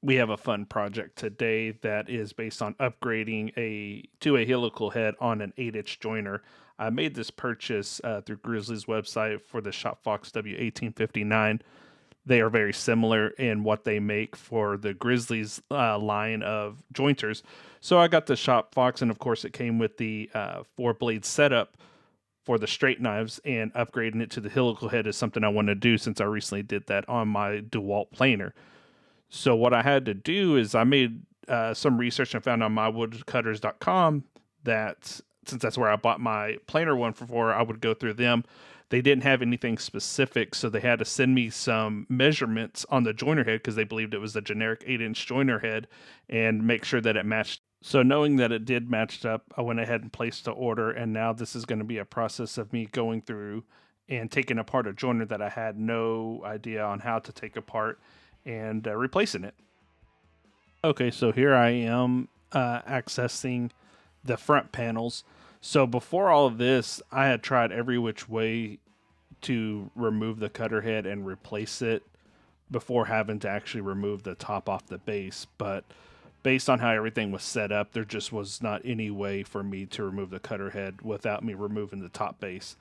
We have a fun project today that is based on upgrading to a helical head on an 8-inch joiner. I made this purchase through Grizzly's website for the Shop Fox W1859. They are very similar in what they make for the Grizzlies line of jointers. So I got the Shop Fox, and of course, it came with the 4-blade setup for the straight knives, and upgrading it to the helical head is something I want to do since I recently did that on my DeWalt planer. So what I had to do is I made some research and found on mywoodcutters.com that since that's where I bought my planer one for, I would go through them. They didn't have anything specific, so they had to send me some measurements on the joiner head because they believed it was the generic 8-inch joiner head and make sure that it matched. So knowing that it did match up, I went ahead and placed the order, and now this is going to be a process of me going through and taking apart a joiner that I had no idea on how to take apart and replacing it. Okay, so here I am accessing the front panels. So before all of this, I had tried every which way to remove the cutter head and replace it before having to actually remove the top off the base. But based on how everything was set up, there just was not any way for me to remove the cutter head without me removing the top base.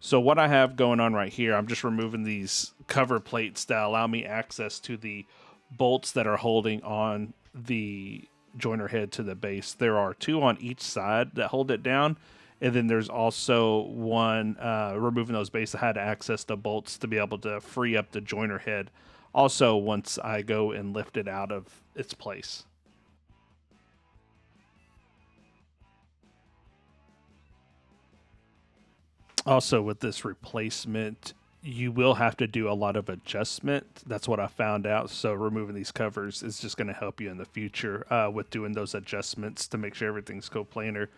So what I have going on right here, I'm just removing these cover plates that allow me access to the bolts that are holding on the joiner head to the base. There are 2 on each side that hold it down, and then there's also one removing those bases. I had to access the bolts to be able to free up the joiner head also once I go and lift it out of its place. Also, with this replacement, you will have to do a lot of adjustment. That's what I found out. So, removing these covers is just going to help you in the future with doing those adjustments to make sure everything's coplanar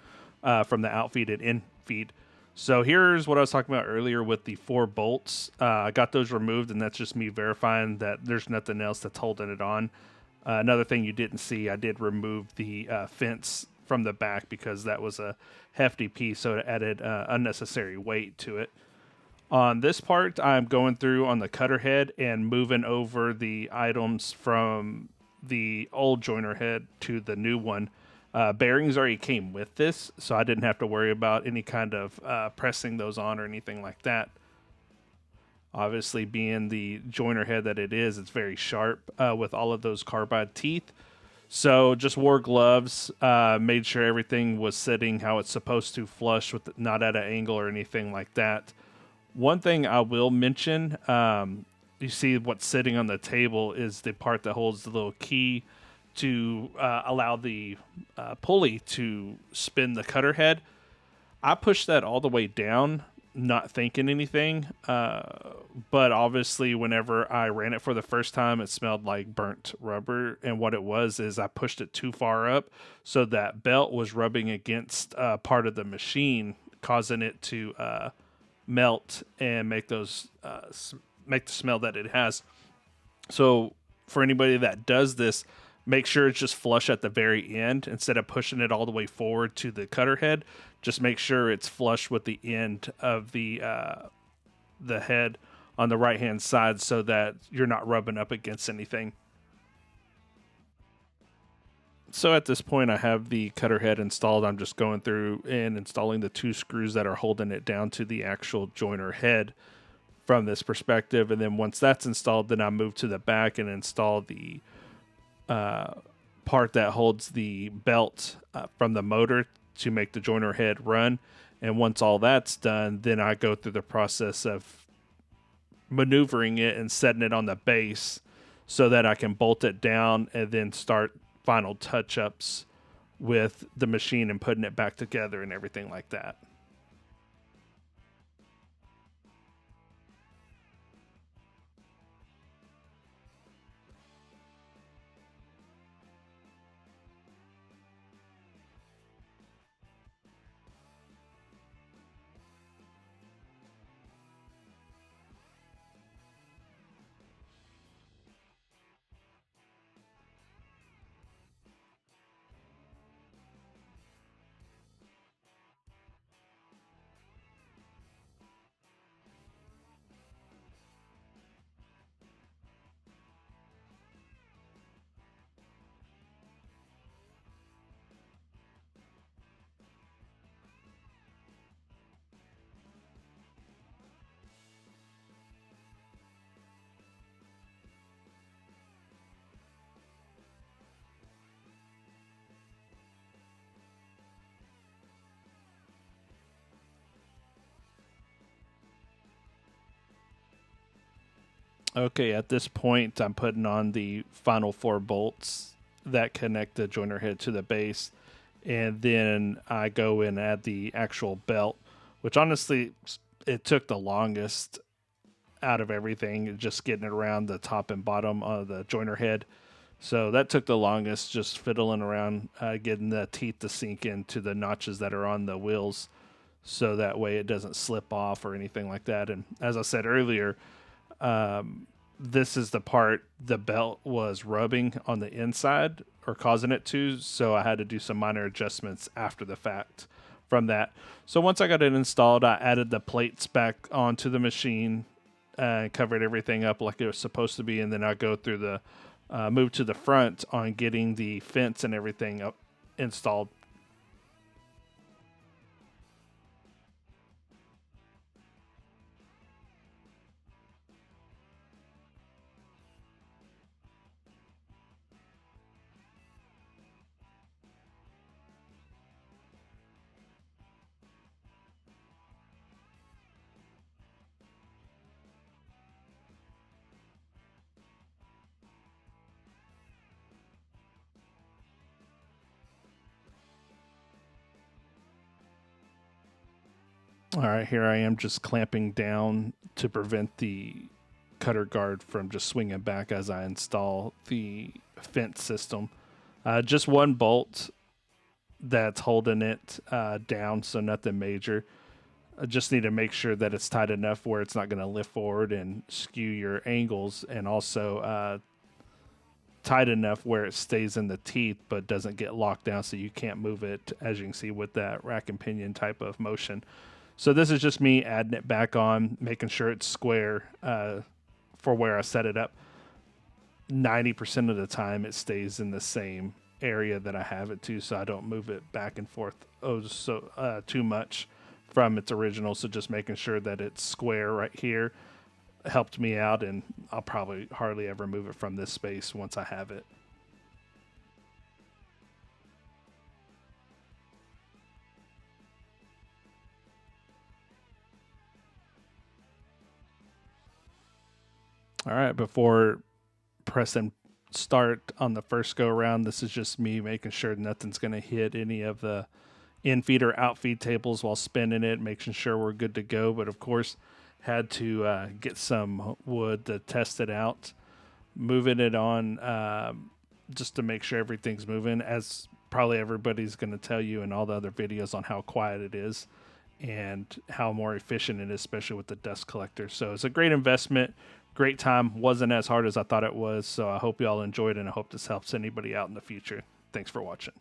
from the outfeed and infeed. So, here's what I was talking about earlier with the 4 bolts. I got those removed, and that's just me verifying that there's nothing else that's holding it on. Another thing you didn't see, I did remove the fence from the back because that was a hefty piece, so it added unnecessary weight to it. On this part, I'm going through on the cutter head and moving over the items from the old joiner head to the new one. Bearings already came with this, so I didn't have to worry about any kind of pressing those on or anything like that. Obviously, being the joiner head that it is, it's very sharp with all of those carbide teeth. So just wore gloves, made sure everything was sitting how it's supposed to, flush with not at an angle or anything like that. One thing I will mention, you see what's sitting on the table is the part that holds the little key to allow the pulley to spin the cutter head. I pushed that all the way down, not thinking anything. But obviously, whenever I ran it for the first time, it smelled like burnt rubber. And what it was is I pushed it too far up, so that belt was rubbing against part of the machine, causing it to melt and make those make the smell that it has. So for anybody that does this, make sure it's just flush at the very end instead of pushing it all the way forward to the cutter head. Just make sure it's flush with the end of the head on the right hand side so that you're not rubbing up against anything. So at this point, I have the cutter head installed. I'm just going through and installing the 2 screws that are holding it down to the actual joiner head from this perspective. And then once that's installed, then I move to the back and install the part that holds the belt from the motor to make the joiner head run. And once all that's done, then I go through the process of maneuvering it and setting it on the base so that I can bolt it down and then start final touch-ups with the machine and putting it back together and everything like that. Okay, at this point, I'm putting on the final 4 bolts that connect the joiner head to the base, and then I go and add the actual belt, which honestly, it took the longest out of everything, just getting it around the top and bottom of the joiner head. So that took the longest, just fiddling around, getting the teeth to sink into the notches that are on the wheels, so that way it doesn't slip off or anything like that. And as I said earlier, this is the part the belt was rubbing on the inside or causing it to, so I had to do some minor adjustments after the fact from that. So once I got it installed, I added the plates back onto the machine and covered everything up like it was supposed to be, and then I go through the move to the front on getting the fence and everything up installed. All right, here I am just clamping down to prevent the cutter guard from just swinging back as I install the fence system. Just one bolt that's holding it down, so nothing major. I just need to make sure that it's tight enough where it's not going to lift forward and skew your angles, and also tight enough where it stays in the teeth but doesn't get locked down so you can't move it, as you can see with that rack and pinion type of motion. So this is just me adding it back on, making sure it's square for where I set it up. 90% of the time it stays in the same area that I have it to, so I don't move it back and forth too much from its original. So just making sure that it's square right here helped me out, and I'll probably hardly ever move it from this space once I have it. All right, before pressing start on the first go around, this is just me making sure nothing's going to hit any of the in-feed or out-feed tables while spinning it, making sure we're good to go. But of course, had to get some wood to test it out, moving it on just to make sure everything's moving, as probably everybody's going to tell you in all the other videos on how quiet it is and how more efficient it is, especially with the dust collector. So it's a great investment, great time. Wasn't as hard as I thought it was. So I hope you all enjoyed, and I hope this helps anybody out in the future. Thanks for watching.